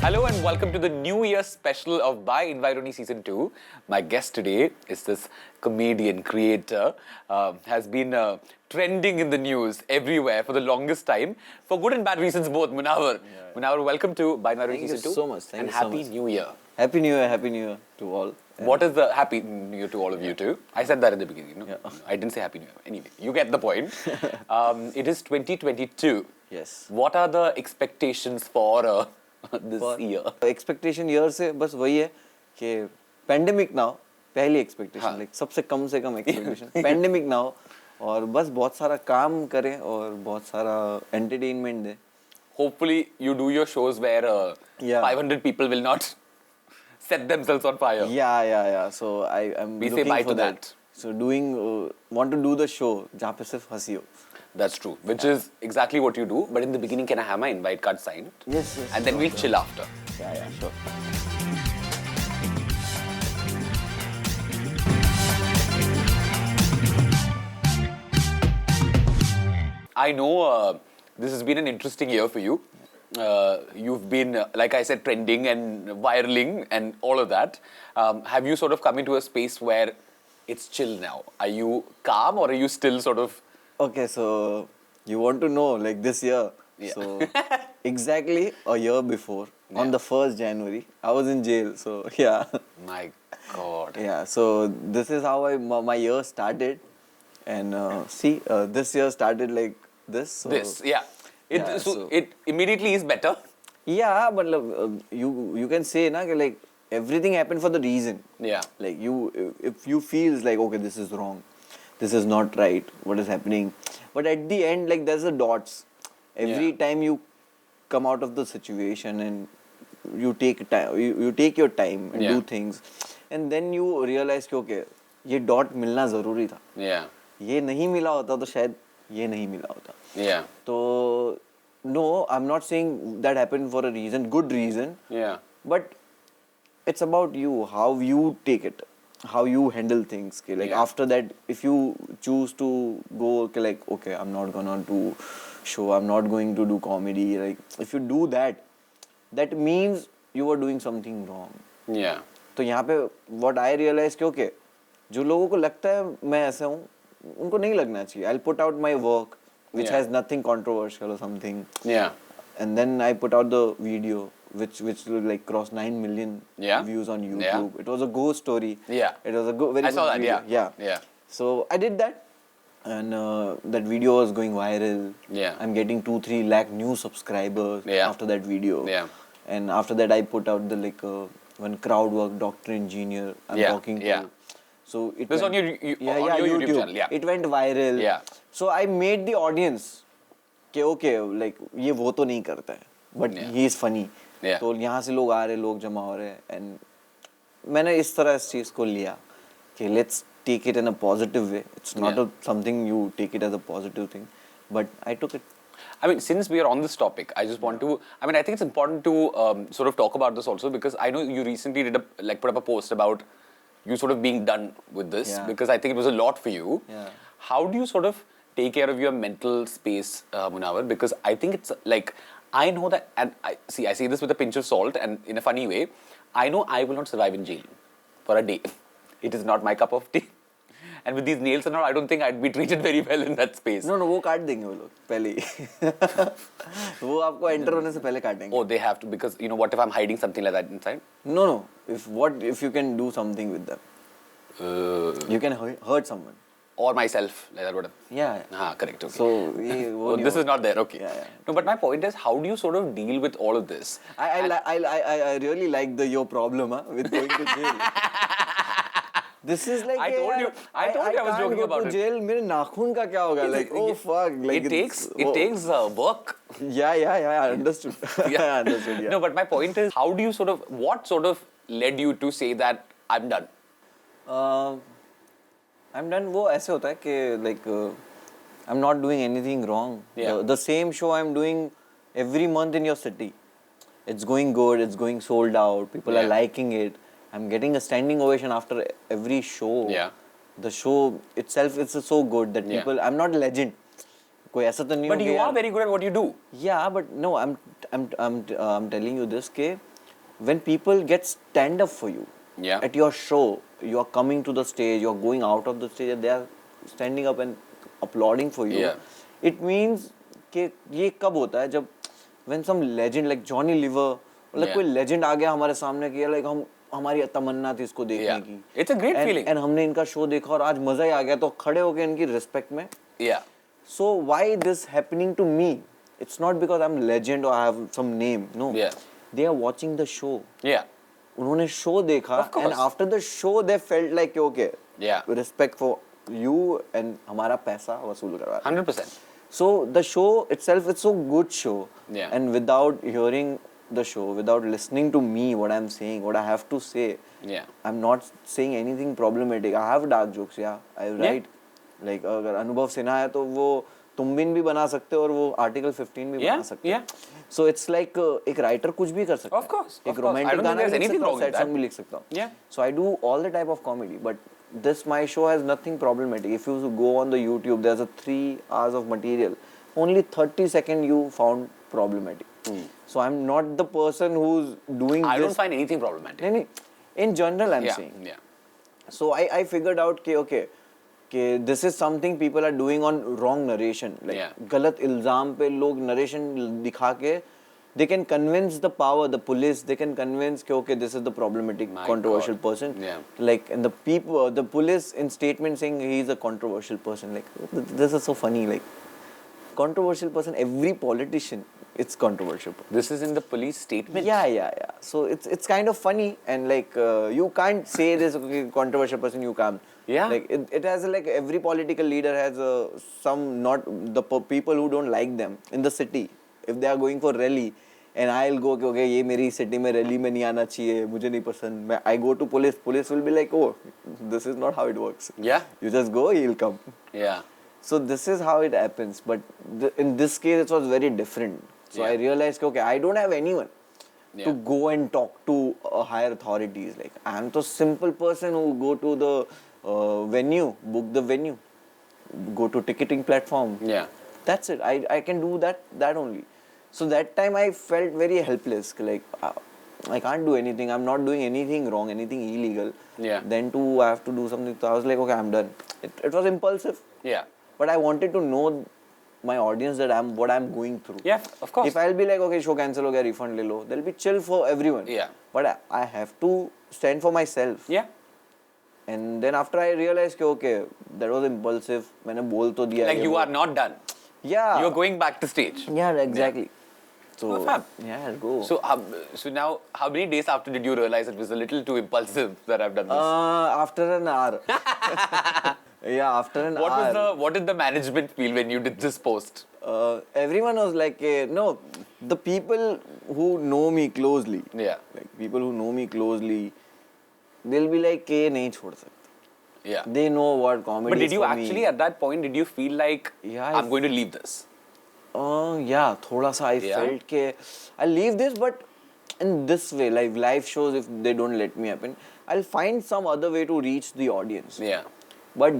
Hello and welcome to the New Year special of By Environi Season 2. My guest today is this comedian, creator, has been trending in the news everywhere for the longest time, for good and bad reasons both. Munawar. Munawar, welcome to By Environi Season 2. Thank you so much. Thank and you so Happy much. New Year. Happy New Year to all. What is the Happy New Year to all of you too? I said that in the beginning, no? Yeah. I didn't say Happy New Year. Anyway, you get the point. It is 2022. Yes. What are the expectations for this year? Expectation year से बस वही है कि pandemic now पहली expectation हाँ. like सबसे कम से कम expectation pandemic now और बस बहुत सारा काम करें और बहुत सारा entertainment दें. Hopefully, you do your shows where Yeah. 500 people will not set themselves on fire. Yeah. So I'm We say looking bye for to that. that. So want to do the show जहाँ पे सिर्फ हंसी हो. That's true, which is exactly what you do. But in the beginning, can I have my invite card signed? Yes. And then sure, we'll sure. chill after. Yeah, sure. I know this has been an interesting year for you. You've been, like I said, trending and viraling and all of that. Have you sort of come into a space where it's chill now? Are you calm or are you still sort of... Okay, so you want to know like this year. Yeah. So exactly a year before, on the 1st January, I was in jail. So yeah. My God. Yeah, so this is how my year started. And this year started like this. So This, yeah. so- It immediately is better. Yeah, but you can say na, कि, like everything happened for the reason. Yeah. Like if you feels like okay, this is wrong, this is not right, what is happening, but at the end like there's a dots. Every Yeah. time you come out of the situation and you take time, you take your time and Yeah. do things, and then you realize कि okay, ये dot मिलना जरूरी था. Yeah. ये नहीं मिला होता तो शायद ये नहीं मिला होता. Yeah. So no, I'm not saying that happened for a reason, good reason. Yeah. But it's about you, how you take it, how you handle things. Okay? Like Yeah. after that, if you choose to go okay, like, okay, I'm not gonna do show, I'm not going to do comedy. Like if you do that, that means you are doing something wrong. Yeah. तो यहाँ पे what I realized कि okay, जो लोगों को लगता है मैं ऐसा हूँ, उनको नहीं लगना चाहिए. I'll put out my work, which Yeah. has nothing controversial or something. Yeah. And then I put out the video which like crossed 9 million Yeah. views on YouTube. Yeah. It was a ghost story. Yeah. It was a very I good saw that, video. yeah. Yeah. So I did that, and that video was going viral. Yeah. I'm getting 2-3 lakh new subscribers Yeah. after that video. Yeah. And after that I put out the one crowd work doctor engineer I'm Yeah, talking to. yeah. So it This went, on your YouTube channel, yeah. It went viral. Yeah. So I made the audience कि okay, like ये वो तो नहीं करता है, but Yeah. he is funny. Yeah. तो यहाँ से लोग आ रहे, लोग जमा हो रहे हैं, and मैंने इस तरह इस चीज को लिया कि let's take it in a positive way. It's not Yeah. something you take it as a positive thing, but I took it. I mean, since we are on this topic, I just want to. I mean, I think it's important to sort of talk about this also because I know you recently put up a post about you sort of being done with this Yeah. because I think it was a lot for you. Yeah. How do you sort of take care of your mental space, Munawar? Because I think it's like I know that, and I say this with a pinch of salt and in a funny way. I know I will not survive in jail for a day. It is not my cup of tea. And with these nails and all, I don't think I'd be treated very well in that space. No, वो काट देंगे वो लोग पहले ही वो आपको enter होने से पहले काटेंगे. Oh, they have to because what if I'm hiding something like that inside? No. If you can do something with them, you can hurt someone. Or myself, like that, whatever. Yeah. Correct. Okay. So ये वो Oh, नहीं this is होगा. not there. Okay. Yeah. No, but my point is, how do you sort of deal with all of this? I really like your problem with going to jail. This is like I told you I was joking about it. it. Jail मेरे नाखून का क्या होगा? Like oh fuck. Like It takes work. Yeah. I understood. I understood. Yeah. No, but my point is, what sort of led you to say that I'm done? I'm done. वो ऐसे होता है कि I'm not doing anything wrong. Yeah. The same show I'm doing every month in your city. It's going good. It's going sold out. People are Yeah. liking it. I'm getting a standing ovation after every show. Yeah. The show itself is so good that Yeah. people. I'm not a legend. कोई But you are very good at what you do. Yeah, but no, I'm telling you this कि when people get stand up for you Yeah. at your show, you are coming to the stage, you are going out of the stage, and they are standing up and applauding for you. Yeah. It means कि ये कब होता है जब when some legend like Johnny Liver, like Yeah. कोई legend आ गया हमारे सामने कि like हम हमारी तमन्ना थी इसको देखने Yeah. की. It's a great feeling. And हमने इनका शो देखा और आज मजा ही आ गया तो खड़े हो गए इनकी रिस्पेक्ट में. Yeah. So why this happening to me? It's not because I'm legend or I have some name. No. Yeah. They are watching the show. Yeah. उन्होंने शो देखा Of course. and after the show they felt like okay. Yeah. Respect for you and हमारा पैसा वसूल करवा. 100%. So the show itself, it's a good show. Yeah. And without hearing the show, without listening to me, what I'm saying, what I have to say, Yeah. I'm not saying anything problematic. I have dark jokes, yeah. I write. Like अगर अनुभव सिन्हा है तो वो तुम बिन भी बना सकते हो और वो आर्टिकल 15 भी बना सकते हो. So it's like एक writer कुछ भी कर सकता है. Of course. एक romantic गाना भी लिख सकता हूँ, sad song भी लिख सकता हूँ. Yeah. So I do all the type of comedy, but this my show has nothing problematic. If you go on the YouTube, there's a 3 hours of material. Only 30 seconds you found problematic. So I'm not the person who's doing I this. don't find anything problematic. नहीं, in general I'm Yeah. saying. Yeah. So I figured out कि okay, कि this is something people are doing on wrong narration. Like Yeah. गलत इल्जाम पे लोग narration दिखा के they can convince the power, the police, they can convince कि okay, this is the problematic, My controversial God. person. Yeah. Like, and the people, the police in statement saying he is a controversial person. Like, this is so funny. Like, controversial person, every politician, it's controversial. This is in the police statement. Yeah. So it's kind of funny and like you can't say this okay, controversial person. You can't. Yeah. Like it has like every political leader has some not the people who don't like them in the city. If they are going for rally and I'll go okay ये मेरी city में rally में नहीं आना चाहिए मुझे नहीं पसंद मैं I go to police will be like oh this is not how it works. Yeah. You just go he'll come. Yeah. So this is how it happens. But in this case, it was very different. So Yeah. I realized, okay, I don't have anyone Yeah. to go and talk to higher authorities. Like I'm the simple person who go to the venue, book the venue, go to ticketing platform. Yeah. That's it. I can do that only. So that time I felt very helpless. Like I can't do anything. I'm not doing anything wrong, anything illegal. Yeah. Then too I have to do something. So I was like, okay, I'm done. It was impulsive. Yeah. But I wanted to know my audience that what I'm going through. Yeah, of course. If I'll be like, okay, show cancel ho gaya, refund le lo, there'll be chill for everyone. Yeah. But I have to stand for myself. Yeah. And then after I realized, okay, that was impulsive. मैंने बोल तो दिया. Like you are not done. Yeah. You're going back to stage. Yeah, exactly. So Oh, fab. yeah, I'll go. So now, how many days after did you realize it was a little too impulsive that I've done this? After an hour. Yeah, after an hour. What did the management feel when you did this post? Everyone was like, no, the people who know me closely. Yeah. Like people who know me closely, they'll be like, nahi chhod sakte. Yeah. They know what comedy But is did you for actually me. at that point did you feel like Yeah, I'm going to leave this? Yeah, thoda sa I Yeah. felt ke I'll leave this, but in this way, like live shows, if they don't let me happen, I'll find some other way to reach the audience. Yeah. But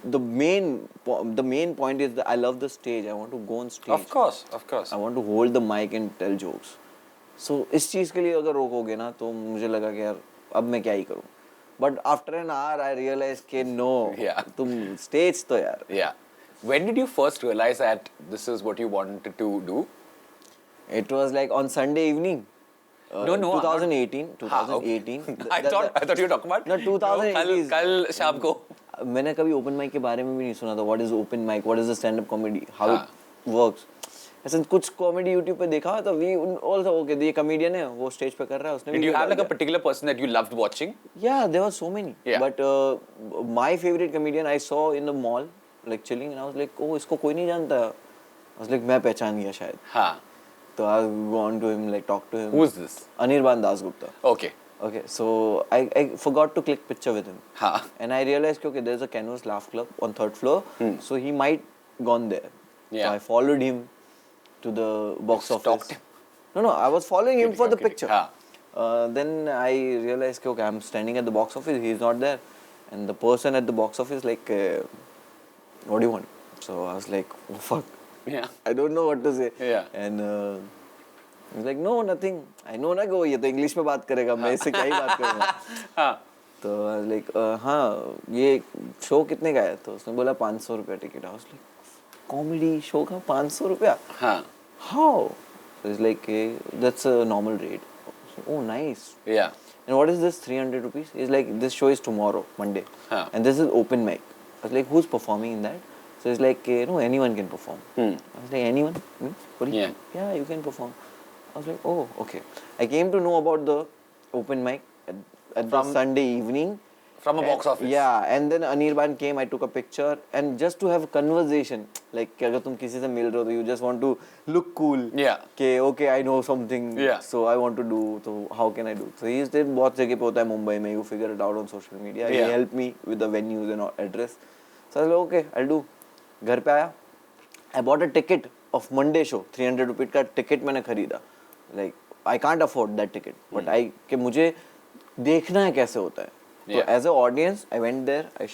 the main point is that I love the stage. I want to go on stage. Of course. I want to hold the mic and tell jokes. So इस चीज़ के लिए अगर रोकोगे ना तो मुझे लगा कि यार अब मैं क्या ही करूँ. But after an hour I realized कि no. Yeah. तुम stage तो यार. Yeah. When did you first realize that this is what you wanted to do? It was like on Sunday evening. No, 2018. हाँ, okay. 2018. I thought you were talking about. No, 2018. कल शाम को. मैंने कभी open mic के बारे में भी नहीं सुना था. What is open mic? What is the stand-up comedy? How हाँ. it works? ऐसे कुछ comedy YouTube पे देखा तो we also okay ये comedian है वो stage पे कर रहा है उसने. Did you have like a particular person that you loved watching? Yeah, there were so many. Yeah. But my favorite comedian I saw in the mall, like chilling, and I was like, oh, इसको कोई नहीं जानता. I was like, मैं पहचान गया शायद. हाँ. So I go on to him, like talk to him. Who is this? Anirban Dasgupta. Okay. Okay, so I forgot to click picture with him. हाँ. And I realized, okay, there's a Canvas Laugh Club on 3rd floor. So he might gone there. Yeah. So I followed him to the box office. Stalked him. No, I was following him for the Okay. picture. हाँ. Then I realized, okay, I'm standing at the box office, he's not there. And the person at the box office like, what do you want? So I was like, oh fuck. Yeah. I don't know what to say. Yeah. And He's like, no, nothing. I know ना कि वो ये तो English में बात करेगा, मैं इससे क्या ही बात करूँगा. हाँ. तो I was like, हाँ, ये शो कितने का है? तो उसने बोला 500 रुपया ticket. I was like, comedy show का 500 रुपया? हाँ. How? So he's like, that's a normal rate. Oh, nice. Yeah. And what is this 300 rupees? He's like, this show is tomorrow, Monday. Huh. And this is open mic. I was like, who's performing in that? So he's like, no, anyone can perform. I was like, anyone? What do you Yeah. Yeah, you can perform. I was like, oh, okay. I came to know about the open mic at the Sunday evening. From a box office. Yeah, and then Anirban came, I took a picture, and just to have a conversation, like कि अगर तुम किसी से मिल रहे हो तो you just want to look cool. Yeah. कि okay, I know something, Yeah. so I want to do, so how can I do? So he said बहुत जगह पे होता है मुंबई में, you figure it out on social media. Yeah. He helped me with the venues and address. So I was like, okay, I'll do. घर पे आया, I bought a ticket of Monday show, 300 rupees का ticket मैंने खरीदा. Like I can't afford that ticket, but कि मुझे देखना है कैसे होता है. So Yeah. as an audience, I went there. I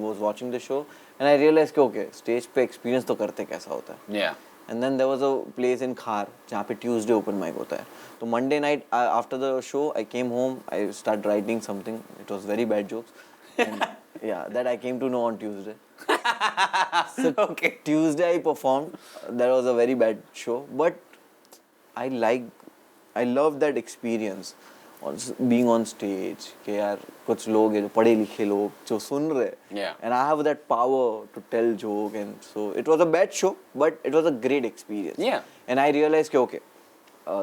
was watching the show, and I realized कि okay, stage पे experience तो करते कैसा होता है. Yeah. And then there was a place in Khar जहाँ पे Tuesday open mic होता है. तो Monday night after the show, I came home. I started writing something. It was very bad jokes. And yeah, that I came to know on Tuesday. So Okay. Tuesday I performed. That was a very bad show, but I love that experience. Being on stage, कि यार कुछ लोग हैं जो पढ़े लिखे लोग जो सुन रहे हैं. Yeah. And I have that power to tell joke, and so it was a bad show, but it was a great experience. Yeah. And I realized कि okay,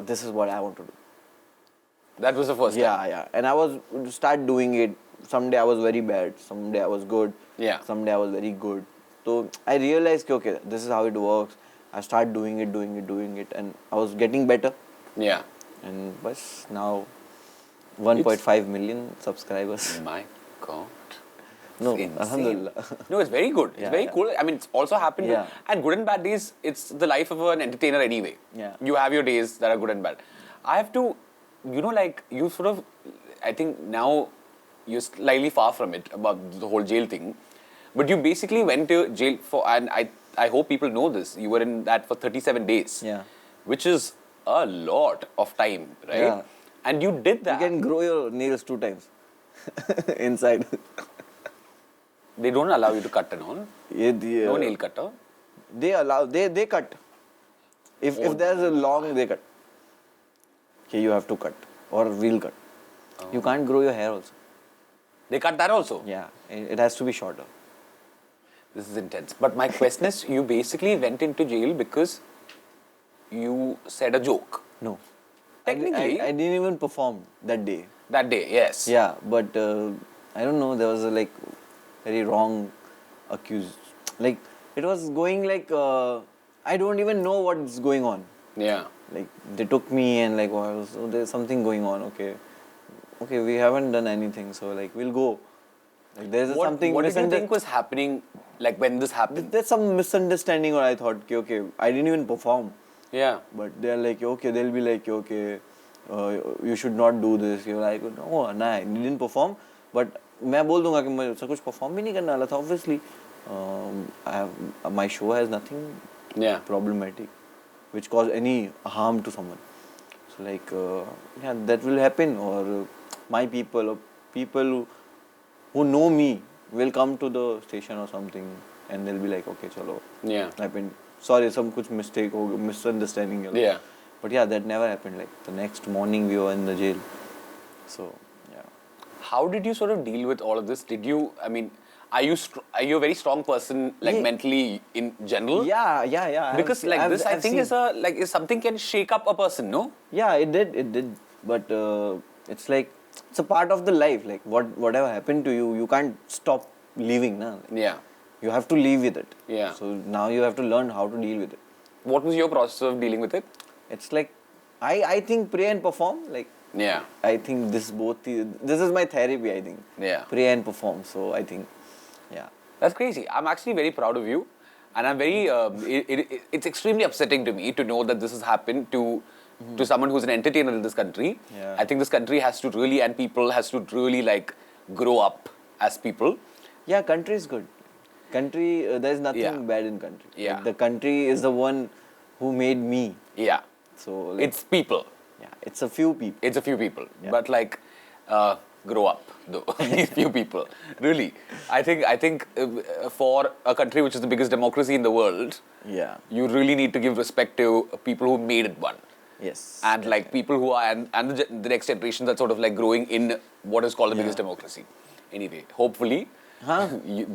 this is what I want to do. That was the first time. Yeah. And I was start doing it. Someday I was very bad. Someday I was good. Yeah. Someday I was very good. So I realized कि okay, this is how it works. I started doing it, and I was getting better. Yeah. And bas now 1.5 million subscribers. My God. No, It's insane. alhamdulillah. No, it's very good. It's Yeah, very yeah. cool. I mean, it's also happened. Yeah. And good and bad days, it's the life of an entertainer anyway. Yeah. You have your days that are good and bad. I have to, like, you sort of, I think now you're slightly far from it about the whole jail thing. But you basically went to jail for, and I hope people know this, you were in that for 37 days. Yeah. Which is a lot of time, right? Yeah. And you did that. You can grow your nails 2 times inside. They don't allow you to cut and all. No nail cutter. They allow, they cut. If there's a long, they cut. Okay, you have to cut or we'll cut. You can't grow your hair also. They cut that also. Yeah, it has to be shorter. This is intense. But my question is, you basically went into jail because you said a joke. No. Technically. I didn't even perform that day. That day, yes. Yeah, but I don't know, there was a very wrong accused. Like, it was going I don't even know what's going on. Yeah. Like, they took me and oh, there's something going on, okay. Okay, we haven't done anything, so we'll go. There's something What did you think was happening, when this happened? There's some misunderstanding, or I thought, okay, I didn't even perform. Yeah. But they're okay, they'll be okay, you should not do this. You're like, no, nah, I didn't perform. But मैं बोल दूंगा कि मैं उससे कुछ perform भी नहीं करने वाला था. Obviously, my show has nothing problematic, which cause any harm to someone. So yeah, that will happen. Or my people, or people who know me will come to the station or something, and they'll be like, okay, chalo. Yeah. Happened. Sorry, some kuch mistake or misunderstanding. Yeah. But yeah, that never happened. The next morning we were in the jail. So yeah. How did you sort of deal with all of this? Did you, are you a very strong person, mentally in general? Yeah. Because I think is something can shake up a person, no? Yeah, it did. But it's it's a part of the life. Whatever happened to you, you can't stop living, na? Yeah. You have to live with it. Yeah. So now you have to learn how to deal with it. What was your process of dealing with it? It's I think pray and perform. Yeah. I think this is my therapy, I think. Yeah. Pray and perform. So I think, yeah. That's crazy. I'm actually very proud of you. And I'm very, it's extremely upsetting to me to know that this has happened to someone who's an entertainer in this country. Yeah. I think this country has to really, and people has to really grow up as people. Yeah, country is good. Country, there's nothing bad in country. Yeah. The country is the one who made me. Yeah. So like, It's people. yeah, it's a few people. It's a few people. But like, grow up though. These few people. Really. I think for a country which is the biggest democracy in the world, Yeah. you really need to give respect to people who made it one. Yes. And like people who are and the next generation that's sort of like growing in what is called the biggest Yeah. democracy. Anyway, hopefully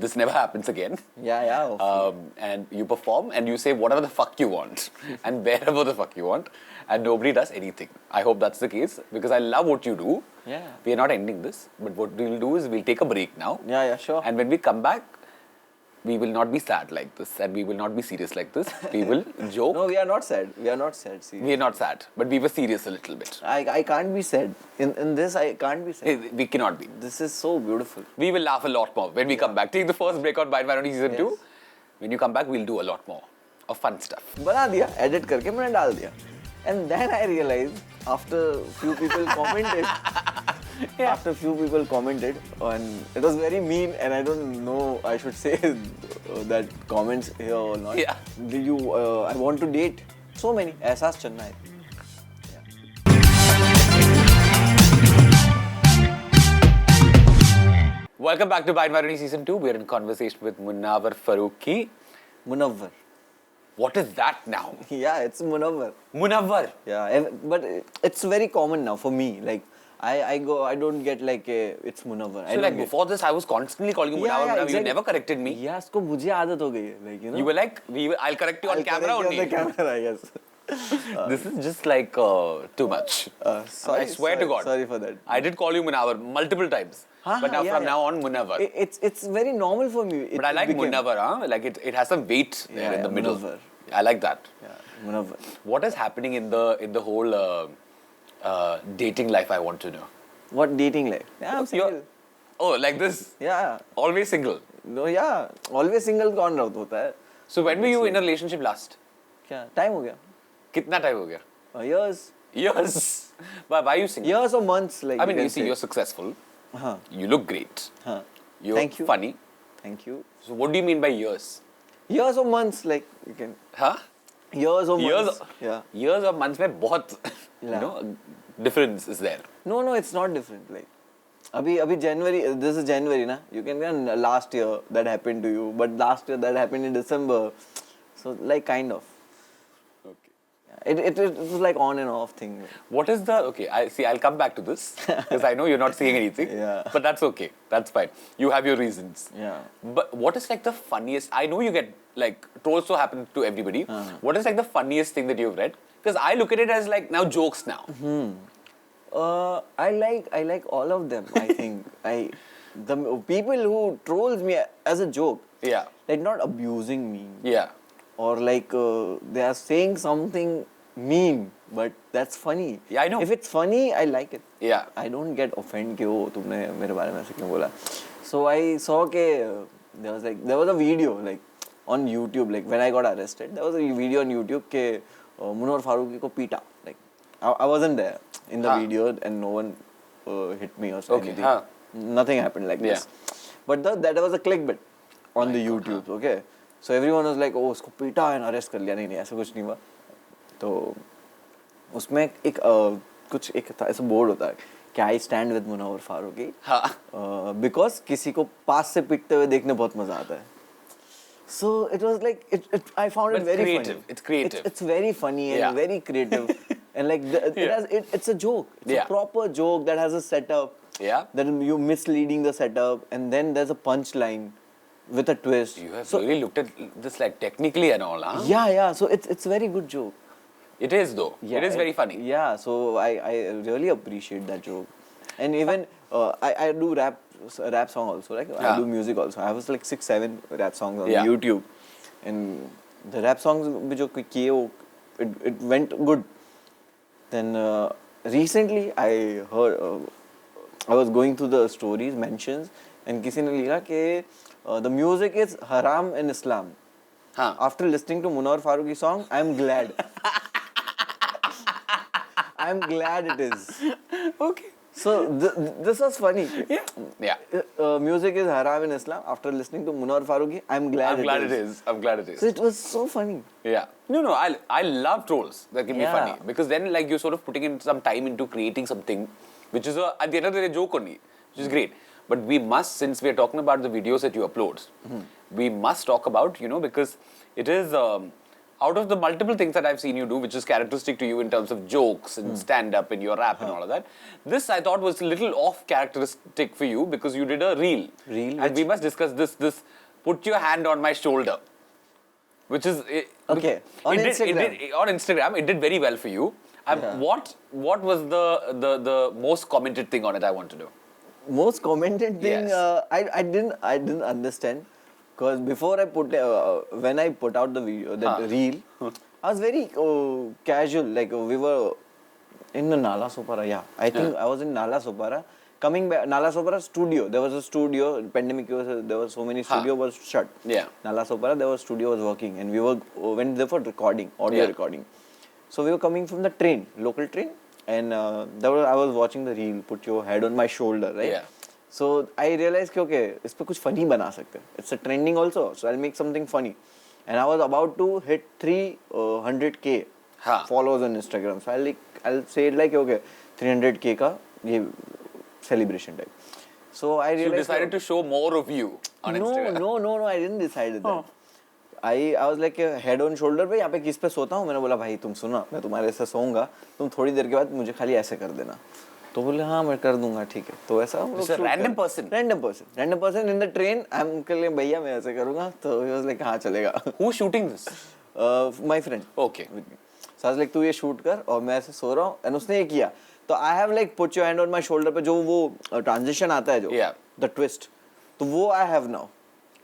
this never happens again. Yeah, yeah. Hopefully. And you perform and you say whatever the fuck you want and wherever the fuck you want, and nobody does anything. I hope that's the case because I love what you do. Yeah. We are not ending this, but what we'll do is we'll take a break now. Yeah, yeah, sure. And when we come back, we will not be sad like this and we will not be serious like this. We will joke. No, we are not sad. We are not sad. See, We are not sad, but we were serious a little bit. I can't be sad. In this, I can't be sad. We cannot be. This is so beautiful. We will laugh a lot more when we come back. Take the first break on Bite Vanity Season 2. Yes. When you come back, we'll do a lot more of fun stuff. बना दिया, edit करके मैंने डाल दिया. And then I realized after few people commented, after few people commented, and it was very mean, and I don't know I should say that comments here or not. Yeah. Do you? I want to date. So many. एहसास चलना है. Welcome back to Bite Vanity Season 2. We're in conversation with Munawar Farooqi. Munawwar. What is that now? Yeah, it's Munawwar. Munawwar. Yeah, but it's very common now for me. Like I don't get like it's Munawwar. So like before this, I was constantly calling you Munawar. Munawar. You never corrected me. Yeah, इसको मुझे आदत हो गई है. Like you know. You were like, I'll correct you on camera correct only. you on the camera, I guess. This is just like too much. Sorry, I swear to God. Sorry for that. I did call you Munawar multiple times. But now from now on, Munawar. It's very normal for me. But I like Munawar, huh? Like it has some weight there in the middle. Munawwar. I like that. Yeah, Munawwar. What is happening in the whole dating life? I want to know. What dating like? Yeah, I'm single. Oh, like this? Yeah. Always single. No, yeah. Always single कौन होता है? So when were you in a relationship last? क्या? Time हो गया? कितना time हो गया? Years. Years. Why are you single? Years or months, like. I mean, can you see, say. you're successful. Huh. You look great. Huh. You're Thank you. funny. Thank you. So what do you mean by years? Years or months, like you can. Huh? Years or Years. months. Yeah. Years or months में बहुत, you Yeah. know, difference is there. No, it's not different. Like, अभी January. This is January, na. You can get last year that happened to you, but last year that happened in December. So like kind of. Okay. It was like on and off thing. What is the okay? I'll come back to this because I know you're not saying anything. Yeah. But that's okay. That's fine. You have your reasons. Yeah. But what is like the funniest? I know you get like trolls so happen to everybody. What is like the funniest thing that you've read? Because I look at it as like now jokes now. I like all of them. I think the people who trolls me as a joke. Yeah. Like not abusing me. Yeah. Or like they are saying something mean, but that's funny. Yeah, I know. If it's funny, I like it. Yeah. I don't get offended कि ओ तुमने मेरे बारे में ऐसे क्यों बोला. So I saw कि there was a video like on YouTube, like when I got arrested, there was a video on YouTube कि Munawar Farooqi को पीटा. Like I wasn't there in the video and no one hit me or anything. Nothing happened like this. But that was a clickbait on the YouTube. Okay. So everyone was like, oh उसको पीटा and arrest कर लिया. नहीं ऐसा कुछ नहीं हुआ. तो उसमें एक कुछ एक ऐसा बोर्ड होता है कि I stand with Munawar Farooqi. Because किसी को पास से पीटते हुए देखने बहुत मजा आता है. So it was like I found it very creative. funny. It's creative. It's very funny and very creative. And like it's a joke. It's a proper joke that has a setup. Yeah. That you misleading the setup and then there's a punchline with a twist. You have really looked at this like technically and all, huh? Yeah. So it's very good joke. It is though. Yeah, it is very funny. Yeah, so I really appreciate that joke. And even I do rap song also. Like I do music also. I have like 6-7 rap songs on YouTube, and the rap songs जो किए वो it went good. Then recently I heard I was going through the stories mentions and किसी ने लिखा कि the music is haram in Islam. After listening to Munawar Farooqi song, I am glad. I'm glad it is. Okay. So this was funny. Yeah. Music is haram in Islam. After listening to Munawar Farooqi, I'm glad it is. I'm glad it is. So it was so funny. Yeah. No, I love trolls that can be Yeah. funny because then like you're sort of putting in some time into creating something which is at the end of the day joke only, which is great. But we must, since we are talking about the videos that you upload, we must talk about, because it is out of the multiple things that I've seen you do, which is characteristic to you in terms of jokes and stand-up and your rap and all of that. This I thought was a little off characteristic for you because you did a reel. And we must discuss this put your hand on my shoulder. Which is... Okay, on Instagram. On Instagram, it did very well for you. What was the most commented thing on it, I want to know? Most commented thing, Yes. I didn't understand, because before I when I put out the video, that reel, I was very casual. Like we were in the Nala Sopara. Yeah, I think I was in Nala Sopara. Coming back, Nala Sopara studio. There was a studio. Pandemic there were so many studio was shut. Yeah. Nala Sopara, there was studio was working, and we went there for recording, audio recording. So we were coming from the train, local train. And I was watching the reel, put your head on my shoulder, right? Yeah. So I realized कि okay, इस पे कुछ funny बना सकते हैं. It's a trending also, so I'll make something funny. And I was about to hit 300K followers on Instagram. So I'll say it like okay, 300K का ये celebration type. So I realized. So you decided to show more of you on Instagram. No, I didn't decide that. I was like head on shoulder पे यहाँ पे किस पे सोता हूँ. मैंने बोला भाई तुम सुना, मैं तुम्हारे ऐसे सोऊंगा, तुम थोड़ी देर के बाद मुझे खाली ऐसे कर देना. तो बोले हाँ मैं कर दूंगा, ठीक है. तो ऐसा random person in the train. I'm कहले भैया मैं ऐसे करूँगा. तो he was like हाँ चलेगा. Who's shooting this? My friend. Okay. So I was like तू ये shoot कर और मैं ऐसे सो रहा हूँ. And उसने ये किया. तो I have like put your hand on my shoulder पे जो वो transition आता है जो the twist. तो वो I have now.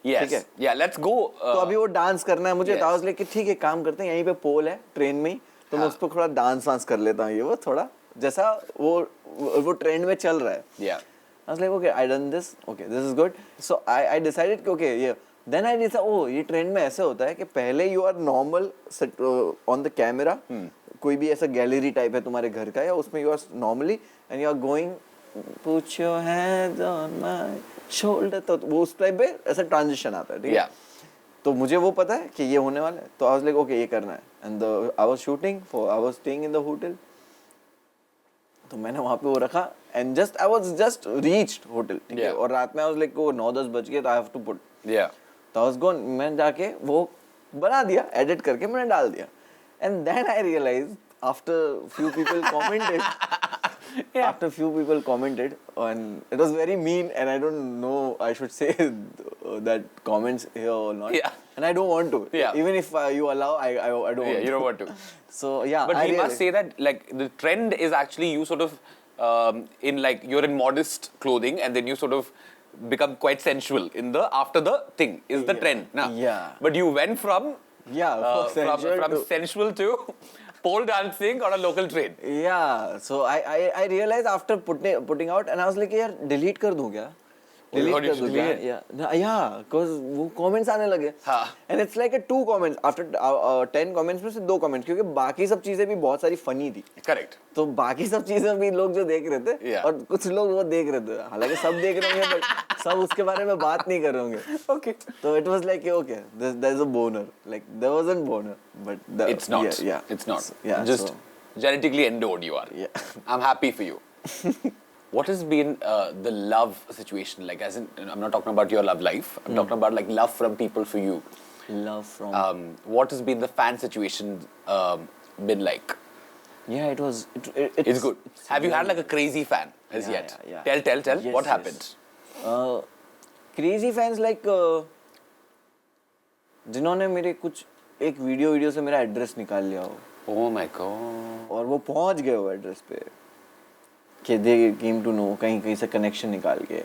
Yes. Yeah, let's go. तो अभी वो डांस करना है मुझे. तो I was like ठीक है काम करते हैं, यहीं पे पोल है ट्रेन में ही, तो मैं उस पर थोड़ा डांस कर लेता हूँ. ये वो थोड़ा जैसा वो ट्रेंड में चल रहा है. Yeah. I was like okay, I done this. Okay, this is good. So I decided कि okay ये then I decided oh ये ट्रेंड में ऐसे होता है कि पहले you are normal on the camera. कोई भी ऐसा गैलरी टाइप है तुम्हारे घर का या उसमें you are normally and you are going put your hands on my shoulder. तो वो उस टाइप पे ऐसा ट्रांजिशन आता है, ठीक है. तो मुझे वो पता है कि ये होने वाला है. तो I was like okay ये करना है. And I was shooting I was staying in the hotel. तो मैंने वहाँ पे वो रखा and I was just reached hotel, ठीक है. और रात में I was like वो 9-10 बज गए तो I have to put. तो I was gone. मैं जाके वो बना दिया, edit करके मैंने डाल दिया. And then I realized after few people commented. After few people commented, and it was very mean, and I don't know I should say that comments here or not. Yeah. And I don't want to. Yeah. Even if you allow, I don't want to. Yeah, you don't want to. So yeah. But we must say that like the trend is actually you sort of in like you're in modest clothing and then you sort of become quite sensual in the after the thing is the trend. Nah. Yeah. But you went from from sensual to pole dancing on a local train. Yeah, so I realized after putting out, and I was like यार delete कर दूँ क्या? Delete कर दूँ क्या? Yeah, because वो comments आने लगे. And it's like a 2 comments after 10 comments में से 2 comments, क्योंकि बाकी सब चीजें भी बहुत सारी funny थी. Correct. तो बाकी सब चीजें भी लोग जो देख रहे थे और कुछ लोग वो देख रहे थे. हालांकि सब देख रहे होंगे but सब उसके बारे में बात नहीं कर रहे होंगे. Okay. So it was like okay, there's a boner. Like there wasn't boner, but it's not. Yeah, it's not. Yeah, just genetically endowed you are. Yeah. I'm happy for you. What has been the love situation like? As in, I'm not talking about your love life. I'm talking about like love from people for you. Love from. What has been the fan situation been like? Yeah, it was. It's good. Have you had like a crazy fan as yet? Yeah. Tell. Yes, What happened? Crazy fans like जिन्होंने मेरे कुछ एक video से मेरा address निकाल लिया हो. Oh my god. और वो पहुंच गए हो एड्रेस पे कि they came to know कहीं से कनेक्शन निकाल के.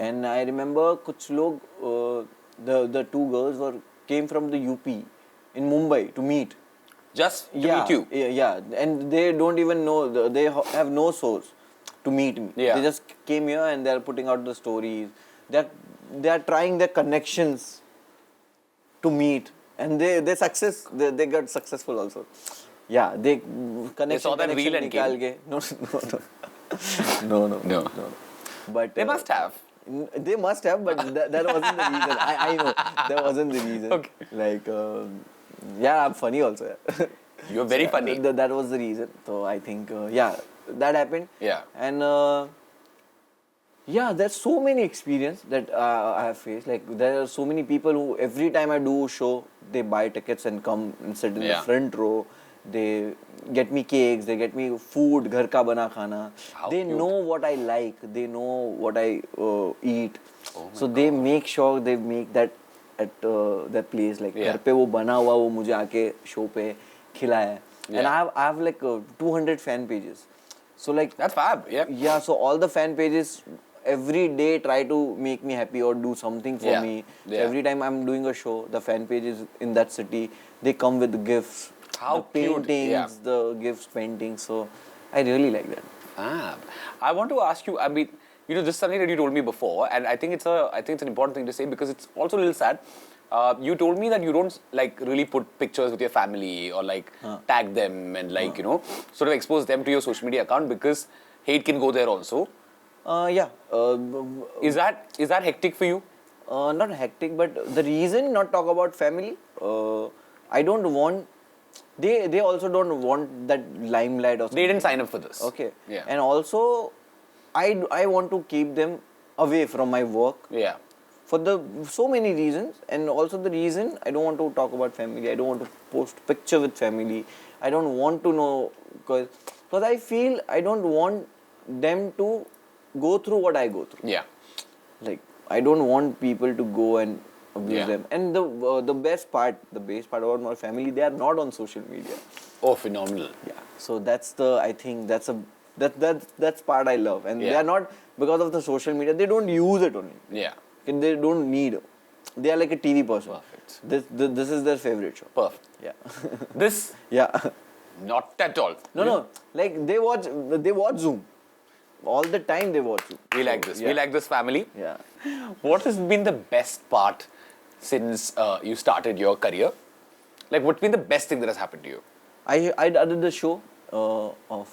And I remember कुछ लोग the 2 girls came from the UP in Mumbai to meet. Just to meet you? Yeah, and they don't even know, they have no source to meet me. Yeah. They just came here and they are putting out the stories. They are trying their connections to meet, and they got successful also. Yeah, they saw that reel and निकाल के. No. No, no, No. no. But They must have. They must have, but that wasn't the reason. I know that wasn't the reason. Okay. Like, yeah, I'm funny also. Yeah. You're very So, funny. That was the reason. So I think, yeah, that happened. Yeah. And yeah, there's so many experience that I have faced. Like, there are so many people who every time I do a show, they buy tickets and come and sit in the Yeah. front row. They get me cakes, they get me food, ghar ka bana khana. How They cute. know what I like, they know what I eat. Oh my So they make sure they make that at that place. Like, Yeah. घर पे वो बना हुआ वो मुझे आके show पे खिलाया. And Yeah. I have like 200 fan pages. So like That's fab. Yeah. yeah, so all the fan pages every day try to make me happy or do something for Yeah. me. So Yeah. every time I'm doing a show, the fan pages in that city, they come with gifts. How the cute, paintings, yeah. the gifts, paintings. So I really like that. Fab. I want to ask you. I mean, you know, this is something that you told me before, and I think it's an important thing to say because it's also a little sad. You told me that you don't like really put pictures with your family or like tag them and like you know sort of expose them to your social media account because hate can go there also. Yeah. Is that hectic for you? Not hectic, but the reason not talk about family, I don't want. They also don't want that limelight or something. They didn't sign up for this. Okay. Yeah. And also, I want to keep them away from my work Yeah. for the so many reasons, and also the reason I don't want to talk about family. I don't want to post picture with family. I don't want to know because I feel I don't want them to go through what I go through. Yeah. Like, I don't want people to go and abuse Yeah. them. And the best part about my family, they are not on social media. Oh, phenomenal. Yeah. So that's I think that's part I love. And they Yeah. are not, because of the social media, they don't use it only. Yeah. And they don't need. They are like a TV person. Perfect. This is their favorite show. Perfect. Yeah. This, Yeah. not at all. No. Like, they watch Zoom. All the time they watch Zoom. We like this. Yeah. We like this family. Yeah. What has been the best part since you started your career? Like, what's been the best thing that has happened to you? I did the show of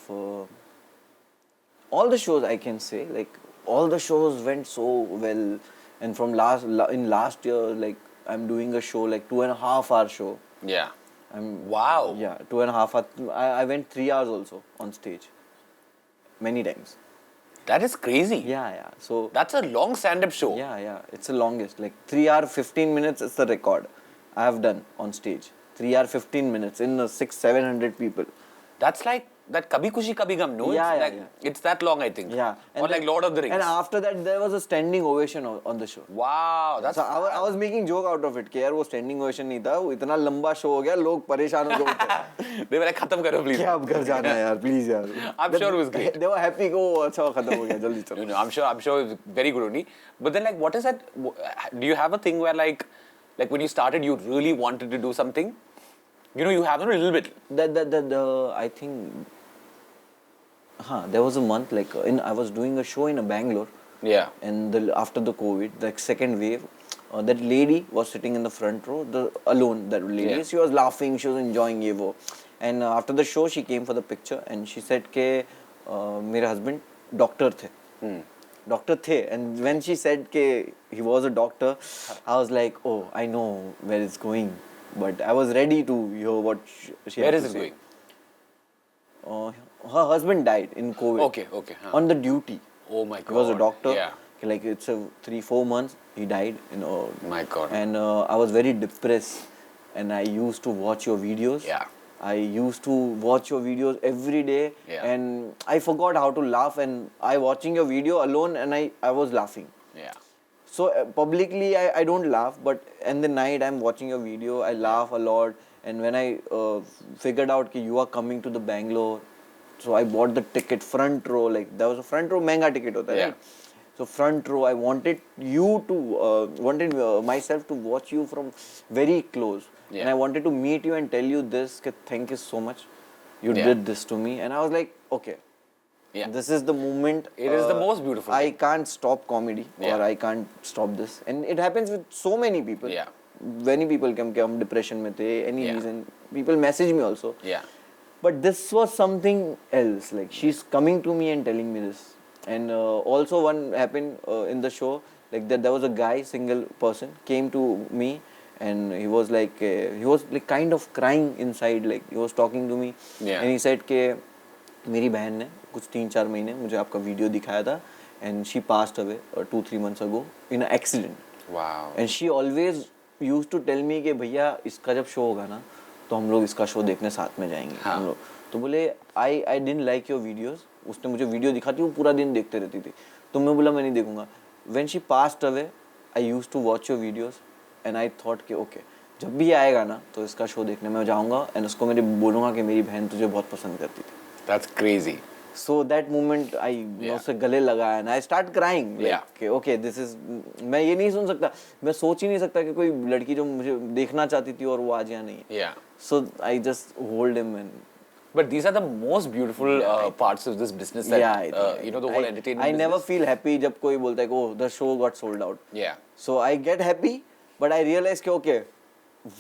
all the shows, I can say. Like, all the shows went so well, and from last year, like, I'm doing a show like 2.5 hour show. Yeah. I'm Wow. Yeah, 2.5 hours. I went 3 hours also on stage, many times. That is crazy. Yeah. So That's a long stand-up show. yeah, it's the longest. Like 3 hour 15 minutes is the record I have done on stage. 3 hour 15 minutes in 700 people. That's like that Kabhi Khushi Kabhi Gum, no? Yeah, it's yeah, like, yeah. It's that long, I think. Yeah. Or like Lord of the Rings. And after that, there was a standing ovation on the show. Wow, that's So I was making joke out of it कि यार वो standing ovation नहीं था, वो इतना लंबा show हो गया, लोग परेशान हो गए. They were like, Khatam karo, please. क्या अब घर जाना है यार, please यार. I'm sure it was great. They were happy कि वो अच्छा खत्म हो गया, जल्दी चलो. No, I'm sure it was very good only. But then, like, what is that? Do you have a thing where, like when you started, you really wanted to do something? You know, you have a little bit. I think, there was a month like I was doing a show in Bangalore. Yeah. And after the COVID, like second wave, that lady was sitting in the front row, alone. That lady, Yeah. she was laughing, she was enjoying ये वो. And after the show, she came for the picture, and she said के मेरे husband doctor थे. Doctor थे. And when she said के he was a doctor, I was like, oh, I know where it's going. But I was ready to hear what she Where had is to it say. going? Her husband died in COVID. Okay. Huh. On the duty. Oh my God. He was a doctor. Yeah. Like, it's 3-4 months he died. My God. And I was very depressed. And I used to watch your videos. Yeah. I used to watch your videos every day. Yeah. And I forgot how to laugh. And I watching your video alone, and I was laughing. Yeah. So publicly I don't laugh, but in the night I'm watching your video, I laugh a lot. And when I figured out that you are coming to the Bangalore, so I bought the ticket front row. Like, there was a front row महंगा ticket होता है, Yeah. right? So front row, I wanted myself to watch you from very close. Yeah. And I wanted to meet you and tell you this, that thank you so much. You Yeah. did this to me. And I was like, okay. Yeah. This is the moment. It is the most beautiful I thing. can't stop comedy, Yeah. or I can't stop this. And it happens with so many people. Yeah. Many people come depression में थे, any Yeah. reason. People message me also. Yeah. But this was something else. Like she's coming to me and telling me this. And also one happened in the show. Like that, there was a guy, single person, came to me, and he was like kind of crying inside. Like he was talking to me, Yeah. and he said कि मेरी बहन ने कुछ 3-4 महीने मुझे आपका video दिखाया था, and she passed away 2-3 months ago in an accident. Wow. And she always used to tell me कि भैया इसका जब शो होगा ना तो हम लोग इसका शो देखने साथ में जाएंगे. हाँ. हम लोग तो बोले I didn't like your videos. उसने मुझे वीडियो दिखाती, वो पूरा दिन देखते रहती थी. तो मैं बोला मैं नहीं देखूंगा. When she passed away, I used to watch your videos and I thought कि okay, जब भी आएगा ना तो इसका शो देखने मैं जाऊंगा and उसको मैं बोलूंगा कि मेरी बहन तुझे बहुत पसंद करती थी. That's crazy. So that moment I उससे गले लगा and I start crying. Like okay, this is, मैं ये नहीं सुन सकता, मैं सोच ही नहीं सकता कि कोई लड़की जो मुझे देखना चाहती थी और वो आज यहाँ नहीं है. Yeah. So I just hold him and But these are the most beautiful parts of this business that you know, the whole entertainment I business. never feel happy जब कोई बोलता है कि oh the show got sold out. Yeah. So I get happy but I realize कि okay,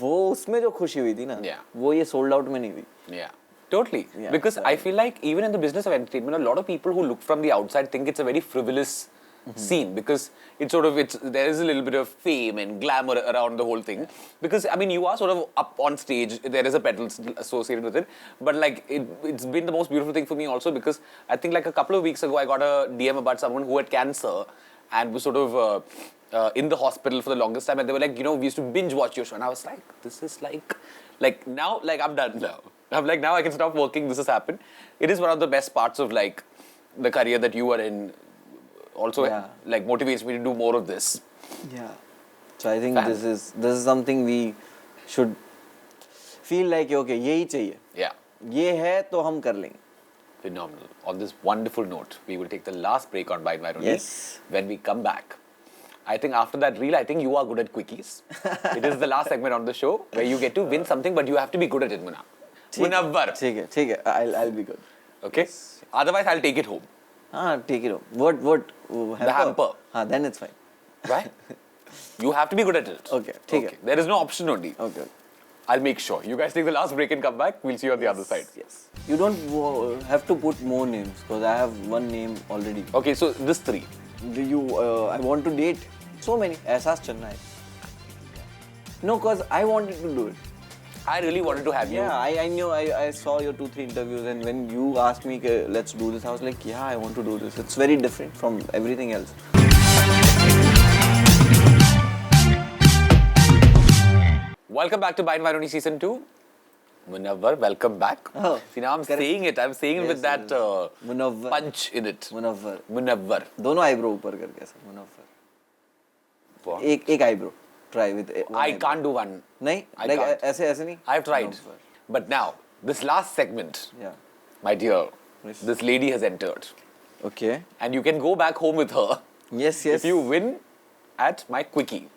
वो उसमें जो खुशी हुई थी ना, वो ये sold out में नहीं हुई. Yeah. Totally. Yeah, because I feel like even in the business of entertainment, a lot of people who look from the outside think it's a very frivolous scene because it's sort of, there is a little bit of fame and glamour around the whole thing. Because I mean, you are sort of up on stage, there is a pedal associated with it, but like it's been the most beautiful thing for me also because I think like a couple of weeks ago I got a DM about someone who had cancer and was sort of in the hospital for the longest time, and they were like, you know, we used to binge watch your show, and I was like, this is like now, like I'm done now. I'm like, now I can stop working, this has happened. It is one of the best parts of like the career that you are in. Also, like motivates me to do more of this. Yeah. So I think this is something we should feel like okay, यही चाहिए. Yeah. ये है तो हम कर लेंगे. Phenomenal. On this wonderful note, we will take the last break on Bite Only. Yes. When we come back, I think after that reel, I think you are good at quickies. It is the last segment on the show where you get to win something, but you have to be good at it, Muna. Munawwar. ठीक है. I'll be good. Okay. Otherwise, I'll take it home. Take it home. What? The hamper. Then it's fine. Right? You have to be good at it. Okay. Okay. There is no option only. Okay. I'll make sure. You guys take the last break and come back. We'll see you on the other side. Yes. You don't have to put more names because I have one name already. Okay, so this 3. I want to date. So many. एहसास चलना है. No, because I wanted to do it. I really wanted to have you. Yeah, I knew. I saw your 2-3 interviews, and when you asked me, let's do this, I was like, yeah, I want to do this. It's very different from everything else. Welcome back to Bite Only Season 2. Munawwar, welcome back. Oh, see, now I'm correct. saying it. I'm saying it with that Munawwar. punch in it. Munawwar. Munawwar. दोनों eyebrow ऊपर करके ऐसा. Munawwar. What? एक eyebrow. Try with one I eyebrow. can't do one. नहीं. I like can't. ऐसे नहीं. I've tried. Munawwar. But now, this last segment, Yeah. my dear, Yes. this lady has entered. Okay. And you can go back home with her Yes. if you win at my quickie.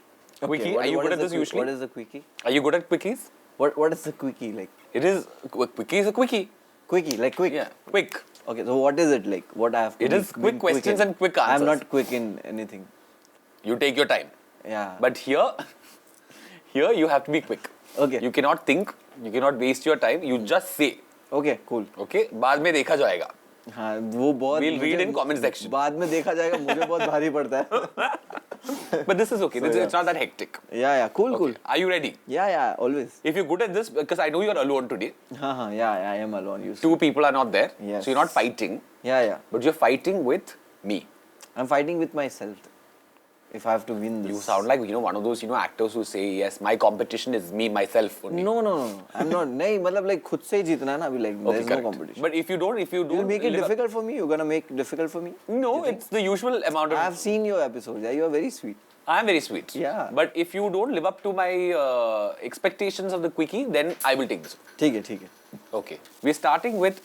Quickie, are you good at this usually? What is the quickie? Are you good at quickies? What is the quickie like? It is, quickie is a quickie. Quickie, like quick. Yeah, quick. Okay, so what is it like? What I have to It be is quick in questions in? and quick I'm answers. not quick in anything. You take your time. Yeah. But here you have to be quick. Okay. You cannot think, you cannot waste your time, you just say. Okay, cool. Okay? बाद में देखा जाएगा. हाँ, वो बहुत. We'll read in comment section. बाद में देखा जाएगा, मुझे बहुत भारी पड़ता है. But this is okay. It's not that hectic. Yeah, cool, cool. Are you ready? Yeah, always. If you're good at this, because I know you're alone today. Yeah, I am alone. You see. 2 people are not there. Yes. So you're not fighting. Yeah. But you're fighting with me. I'm fighting with myself. If I have to win this. You sound like, one of those, actors who say, yes, my competition is me, myself only. No. I'm not. नहीं, मतलब like खुद से ही जीतना ना. Like there's no competition. But if you don't, you'll make it difficult for me. You're gonna make it difficult for me. No, it's the usual amount of. I've seen your episodes. Yeah, you are very sweet. I'm very sweet. Yeah. But if you don't live up to my expectations of the quickie, then I will take this. ठीक है. Okay. We're starting with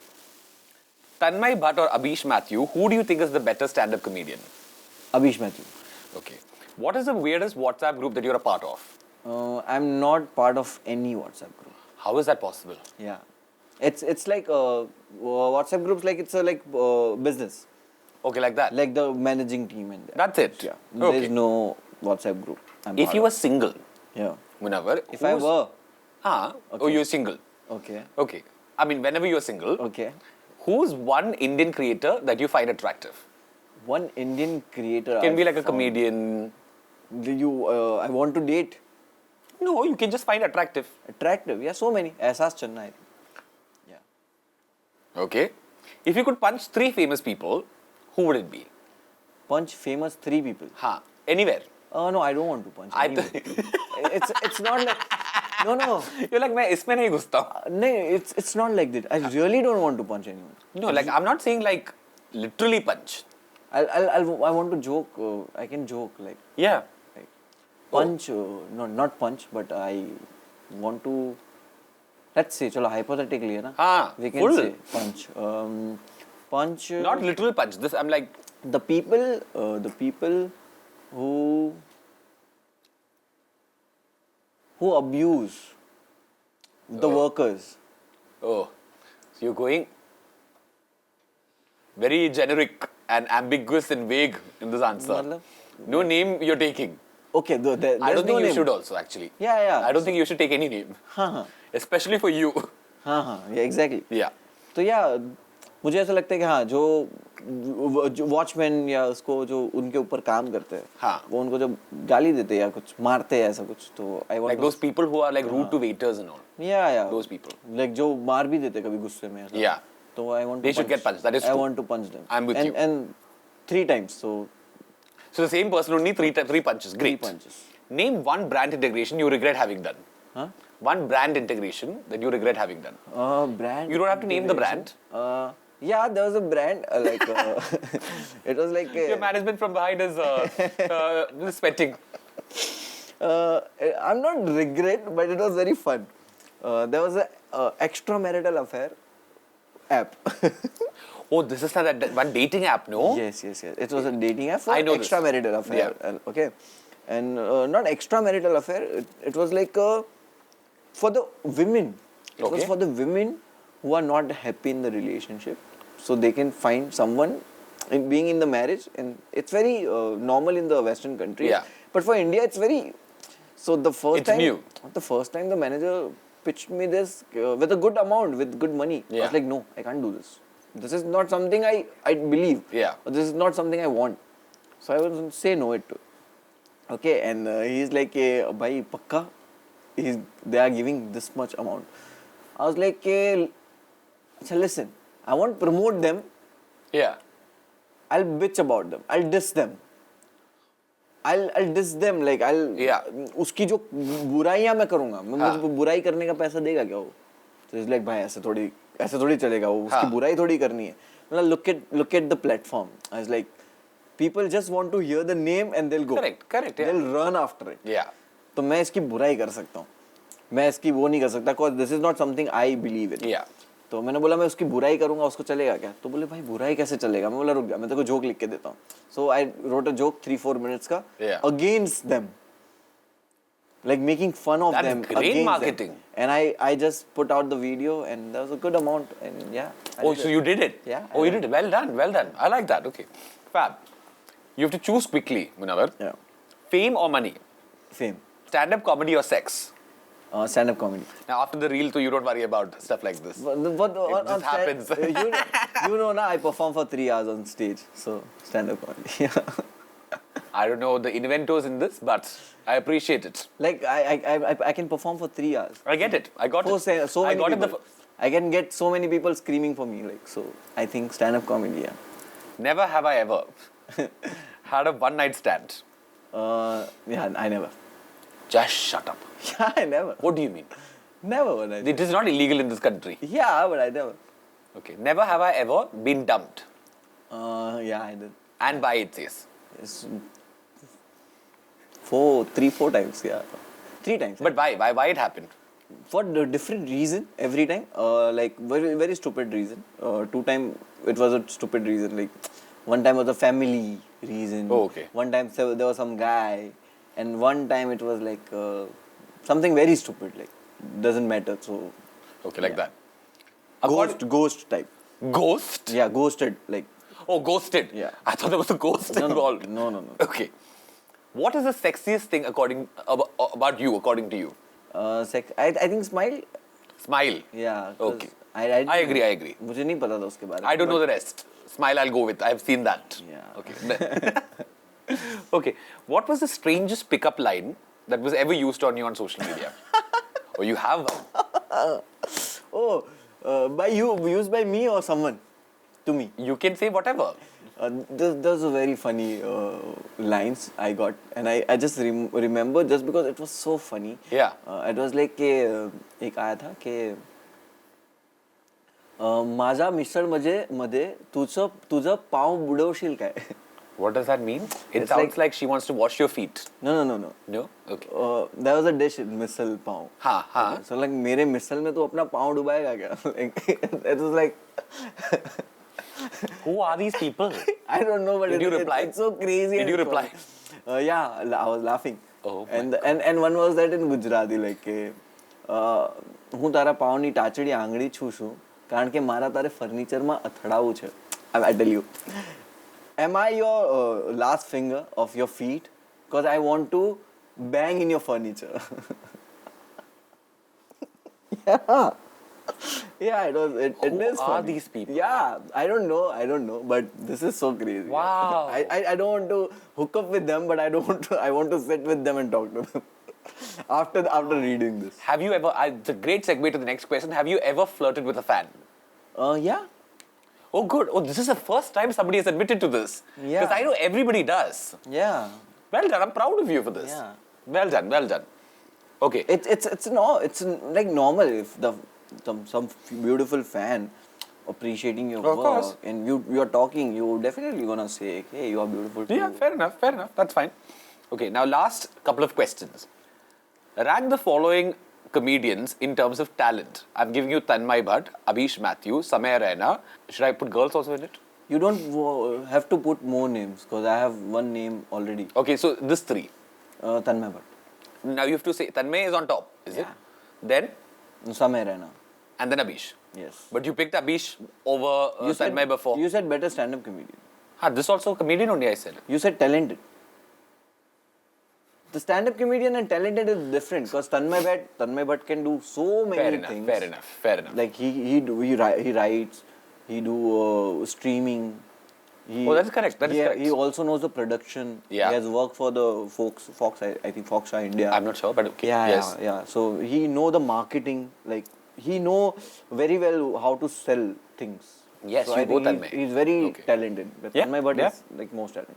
Tanmay Bhatt or Abhish Mathew. Who do you think is the better stand-up comedian? Abhish Mathew. Okay. What is the weirdest WhatsApp group that you're a part of? I'm not part of any WhatsApp group. How is that possible? Yeah. It's like WhatsApp groups, like it's a business. Okay, like that. Like the managing team and that. That's it. Yeah. Okay. There's no WhatsApp group. If you were single, Yeah. Munawwar. If I were. Oh, you're single. Okay. Okay. I mean, whenever you're single, Okay. who's one Indian creator that you find attractive? One Indian creator. Can I be like a found- comedian. Do you? I want to date. No, you can just find attractive. Attractive. Yeah, so many. Ehsas Channa, I think. Yeah. Okay. If you could punch 3 famous people, who would it be? Punch famous 3 people. Ha. Anywhere. No, I don't want to punch. I anyone. it's not like no. You're like, मैं इसमें नहीं घुसता हूँ. No, it's not like that. I really don't want to punch anyone. No, like I'm not saying like literally punch. I want to joke. I can joke like Yeah. punch. No, not punch, but I want to. Let's say, chalo hypothetically, है ना? हाँ, We can full. say punch. Punch. Not literal punch. This I'm like, the people who abuse the workers. oh, so you're going very generic and ambiguous and vague in this answer. मतलब? No name you're taking. Okay, there's I don't think no you name. should also actually. Yeah. I don't think you should take any name. हाँ. Especially for you. Yeah, exactly. Yeah. तो या मुझे ऐसा लगता है कि हाँ जो वॉचमैन या उसको जो उनके ऊपर काम करते हैं हाँ. वो उनको जब गाली देते हैं या कुछ मारते हैं ऐसा कुछ तो आई Like those people who are like rude to waiters and all. या Those people. लाइक जो मार भी देते हैं कभी गुस्से में ऐसा Yeah. तो I want They should get punched. That is I true. Want to punch them I'm with you. And 3 times so So the same person would need three punches. Great. 3 punches Name one brand integration you regret having done. huh One brand integration that you regret having done. brand You don't have to name the brand. yeah there was a brand it was like Your management from behind is sweating. I'm not regret, but it was very fun. There was a extramarital affair app. Oh, this is not that one dating app, no? Yes. It was a dating app for I know this. extramarital affair. Okay, and not extramarital affair. It was like for the women. It was Okay. for the women who are not happy in the relationship, so they can find someone in being in the marriage, and it's very normal in the Western countries. Yeah. But for India, it's very. So the first It's time, new. the first time the manager pitched me this with a good amount, with good money. I Yeah. was like, no, I can't do this. This is not something I believe. Yeah. Or this is not something I want. So I will say no it to. Okay, and he's like, bhai, pakka, they are giving this much amount. I was like, so listen, I won't promote them. Yeah. I'll bitch about them. I'll diss them. I'll diss them. Like Yeah. उसकी जो बुराइयां मैं करूँगा, मुझे बुराई करने का पैसा देगा क्या वो? So he's like, भाई ऐसे थोड़ी चलेगा वो, उसकी बुराई थोड़ी करनी है. मतलब look at the platform. I was like, people just want to hear the name and they'll go. Correct. Yeah. They'll run after it. Yeah. तो मैं इसकी बुराई कर सकता हूँ. मैं इसकी वो नहीं कर सकता, cause this is not something I believe in. Yeah. तो मैंने बोला मैं उसकी बुराई करूंगा उसको चलेगा क्या? तो बोले भाई बुराई कैसे चलेगा? मैं बोला रुक जा, मैं तेरे को जोक लिख के देता हूँ. So I wrote a joke 3-4 minutes का against them, like making fun of That's them. great against marketing. them. And I just put out the video and there was a good amount and yeah. I Oh, did so it. you did it? Yeah, Oh, I you did did it. Well done. I like that. Okay. Fab. You have to choose quickly, Munawar. Yeah. Fame or money? Fame. Stand-up comedy or sex? Stand-up comedy. Now, after the reel, too, you don't worry about stuff like this. It just happens. you know now I perform for 3 hours on stage, so stand-up comedy. Yeah. I don't know the inventors in this, but I appreciate it. Like I can perform for 3 hours. I get it. I got it. So I many got it. people. I can get so many people screaming for me. Like so, I think stand-up comedy. Yeah. Never have I ever had a one-night stand. Yeah, I never. Just shut up. Yeah, I never. What do you mean? Never. But I It is not illegal in this country. yeah, but I never. Okay. Never have I ever been dumped. Yeah, I did. And by it says. It's 3-4 times. Yeah, 3 times. But why? Why it happened? For the different reason every time. Like very stupid reason. 2 time it was a stupid reason. Like one time was a family reason. Oh, okay. One time there was some guy, and one time it was like something very stupid. Like doesn't matter. So Okay, like that. ghost type. Ghost? Yeah, ghosted. Like Oh, ghosted. Yeah. I thought there was a ghost involved. No. Okay. What is the sexiest thing about you, according to you? I think smile. Smile. Yeah. 'Cause Okay. I agree. मुझे नहीं पता था उसके बारे में. I don't know the rest. Smile, I'll go with. I've seen that. Yeah. Okay. Okay. What was the strangest pickup line that was ever used on you on social media? Or you have one? Oh, by you, used by me or someone? To me. You can say whatever. Those are very funny lines I got, and I just remember just because it was so funny. Yeah. It was like के एक आया था कि माझा मिसळ मध्ये तुझं पाव बुडवशील काय? What does that mean? It It's sounds like she wants to wash your feet. No. No? Okay. There was a dish misal pav. हाँ. So like मेरे मिसल में तू अपना पाव डुबाएगा क्या? Like, it was like Who are these people? I don't know, but Did you reply? it's so crazy. Did and you reply? fun. Yeah, I was laughing. Oh and one was that in Gujarati, like કે હું તારા પાવની ટાચડી આંગળી છું છું કારણ કે મારા તારે ફર્નિચરમાં અથડાવું છે. I tell you, am I your last finger of your feet? Because I want to bang in your furniture. Yeah. Yeah, it is Who funny. are these people? Yeah, I don't know, but this is so crazy. Wow. I don't want to hook up with them, but I don't want to. I want to sit with them and talk to them. after reading this. Have you ever, it's a great segue to the next question. Have you ever flirted with a fan? Yeah. Oh, good. Oh, this is the first time somebody has admitted to this. Yeah. Because I know everybody does. Yeah. Well done. I'm proud of you for this. Yeah. Well done. Okay. It's like normal if some beautiful fan appreciating your Of work course. and you're talking, you're definitely gonna say, hey, you are beautiful too. Yeah, fair enough. That's fine. Okay, now last couple of questions. Rank the following comedians in terms of talent. I'm giving you Tanmay Bhatt, Abhish Mathew, Samay Raina. Should I put girls also in it? You don't have to put more names because I have one name already. Okay, so this three. Tanmay Bhatt. Now you have to say Tanmay is on top, is it? Yeah. Then, Samay Raina. and then Abhish. Yes. But you picked Abhish over Tanmay before. You said better stand-up comedian. This also a comedian only, I said. You said talented. The stand-up comedian and talented is different because Tanmay Bhatt can do so many things. Fair enough. Like he writes, he do streaming. That's correct. That is correct. He also knows the production. Yeah. He has worked for the Fox. I think Foxtra India. I'm not sure, but okay. Yeah, Yes. So he know the marketing. Like he know very well how to sell things. Yes, so you I both think Tanmay. he's very Okay. talented. But Yeah, Tanmay Bhatt yeah. is like most talented.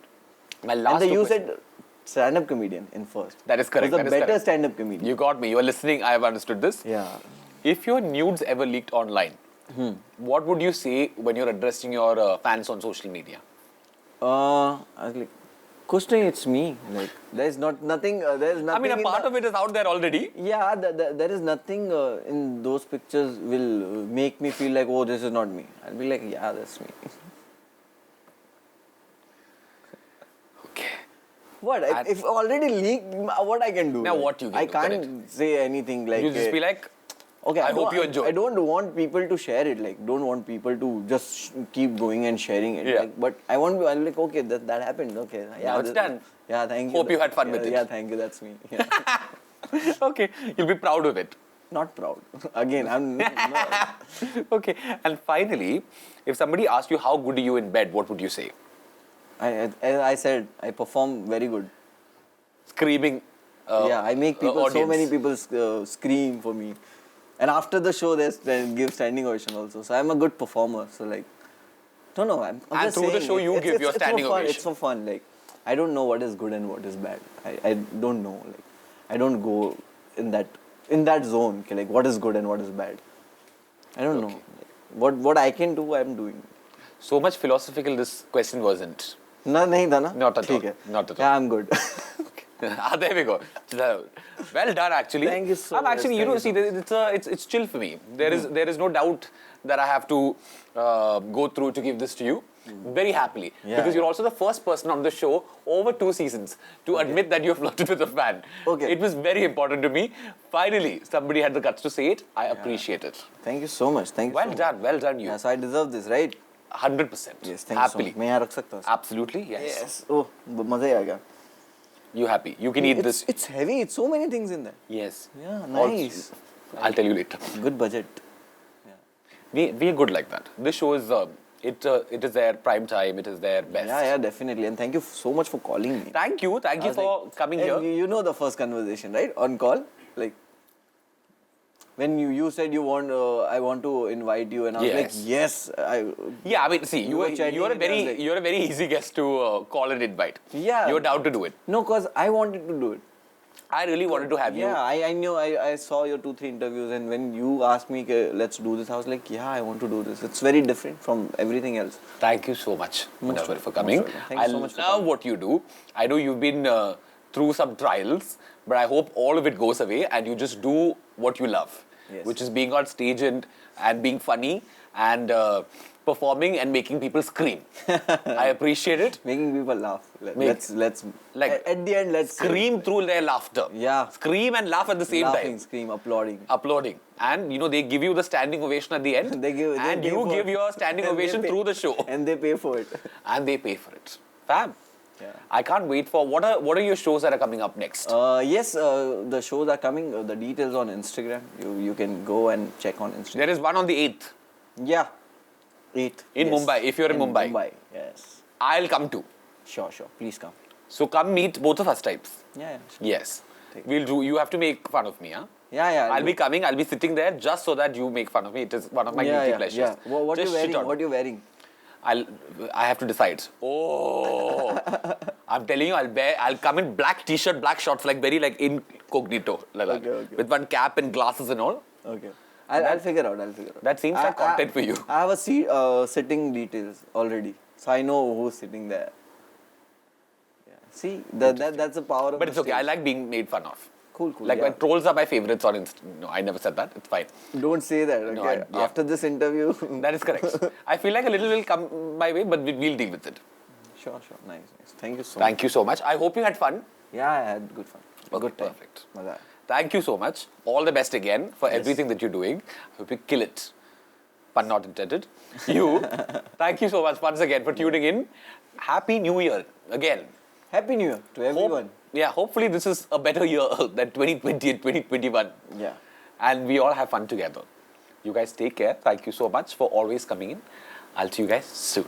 My And last then two you questions. said stand-up comedian in first. That is correct. Was That the is better correct. stand-up comedian. You got me. You are listening. I have understood this. Yeah. If your nudes ever leaked online, what would you say when you're addressing your fans on social media? I was like, कुछ नहीं, it's me. Like there's nothing. There's nothing. I mean, a part of it is out there already. Yeah, there is nothing in those pictures will make me feel like, oh, this is not me. I'll be like, yeah, that's me. Okay. What? If already leaked, what I can do? Now like, what you can I do, can't correct. say anything like. You just be like, okay, I hope you enjoy. I don't want people to share it. Like, don't want people to just keep going and sharing it. Yeah. Like, but I'm like, okay, that happened. Okay, yeah, Now it's done. Yeah, thank you. Hope you had fun with it. Yeah, thank you. That's me. Yeah. okay, you'll be proud of it. Not proud. Again, I'm. No. Okay, and finally, if somebody asked you how good are you in bed, what would you say? I said I perform very good. Screaming. Yeah, I make people. So audience. many people scream for me, and after the show, they give standing ovation also. So I'm a good performer. So like, don't know. I'm And just through the saying, show, you give your standing for fun. ovation. It's for fun. Like, I don't know what is good and what is bad. I don't know. Like, I don't go in that zone. Okay, like, what is good and what is bad. I don't know. Like, what I can do, I'm doing. So much philosophical this question wasn't. No, नहीं था ना. Not at all. ठीक है. Not at all. Yeah, I'm good. There we go. Well done, actually. Thank you so I'm much. actually, Thank you so it's chill for me. There is no doubt that I have to go through to give this to you. Very happily. Yeah, because you're yeah. also the first person on the show over 2 seasons to admit that you've flirted with a fan. Okay. It was very important to me. Finally, somebody had the guts to say it. I appreciate it. Thank you so much. Thank you. Well done, you. Yeah, so I deserve this, right? 100%. Yes, thank Happily. you so much. मैं यहाँ रख सकता हूँ. Absolutely, yes. Yes. Oh, मजा ही आ गया. You happy. You can eat this. It's heavy. It's so many things in there. Yes. Yeah, nice. I'll tell you later. Good budget. Yeah. we're good like that. This show is it is their prime time. It is their best. Yeah, definitely. And thank you so much for calling me. Thank you I was for like- coming and here. You know the first conversation, right? On call, like when you said you want, I want to invite you, and I was like, Yes. yes, Yeah, I mean, see, We were chatting you're a and I was very like- you're a very easy guest to call and invite. Yeah. You're down to do it. No, cause I wanted to do it. I really wanted to have you. Yeah, I knew. I saw your 2-3 interviews, and when you asked me, "Okay, let's do this," I was like, yeah, I want to do this. It's very different from everything else. Thank you so much, Munawar, welcome, for coming. most welcome. Thank you I so much for love what you do. I know you've been through some trials, but I hope all of it goes away and you just do what you love, Yes. which is being on stage and being funny and performing and making people scream. I appreciate it. Making people laugh. Make- Let's like, at the end, let's Scream through their laughter. Yeah. Scream and laugh at the same laughing, time. scream, applauding. Applauding. And they give you the standing ovation at the end. They and pay you for give it. your standing And they ovation pay- through the show. and they pay for it. And they pay for it. Fab. Yeah. I can't wait for what are your shows that are coming up next? Yes, the shows are coming. The details on Instagram. You can go and check on Instagram. There is one on the 8th. Yeah, 8 In yes. Mumbai, if you're in Mumbai. Mumbai, yes. I'll come too. Sure. Please come. So come meet both of us types. Yeah. Sure. Yes. Take- We'll do. You have to make fun of me, huh? Yeah. I'll be coming. I'll be sitting there just so that you make fun of me. It is one of my guilty pleasures. Yeah. What Just you shit wearing? on me. What you wearing? I have to decide. Oh, I'm telling you, I'll come in black t-shirt, black shorts, like very like incognito, like that, Okay. with one cap and glasses and all. Okay. I'll figure out. That seems like content for you. I have a sitting details already, so I know who's sitting there. Yeah. See, that's the power of. But the it's okay. I stage. like being made fun of. Cool. Like yeah. my trolls are my favorites on Insta. No, I never said that. It's fine. Don't say that. Okay. No, yeah. After this interview. That is correct. I feel like a little will come my way, but we'll deal with it. Sure. Nice. Thank you so much. Thank you so much. I hope you had fun. Yeah, I had good fun. Okay, Good time. perfect. Maza. Thank you so much. All the best again for everything that you're doing. I hope you kill it. Pun not intended. You, thank you so much once again for tuning in. Happy New Year again. Happy New Year to everyone. Hopefully this is a better year than 2020 and 2021. Yeah. And we all have fun together. You guys take care. Thank you so much for always coming in. I'll see you guys soon.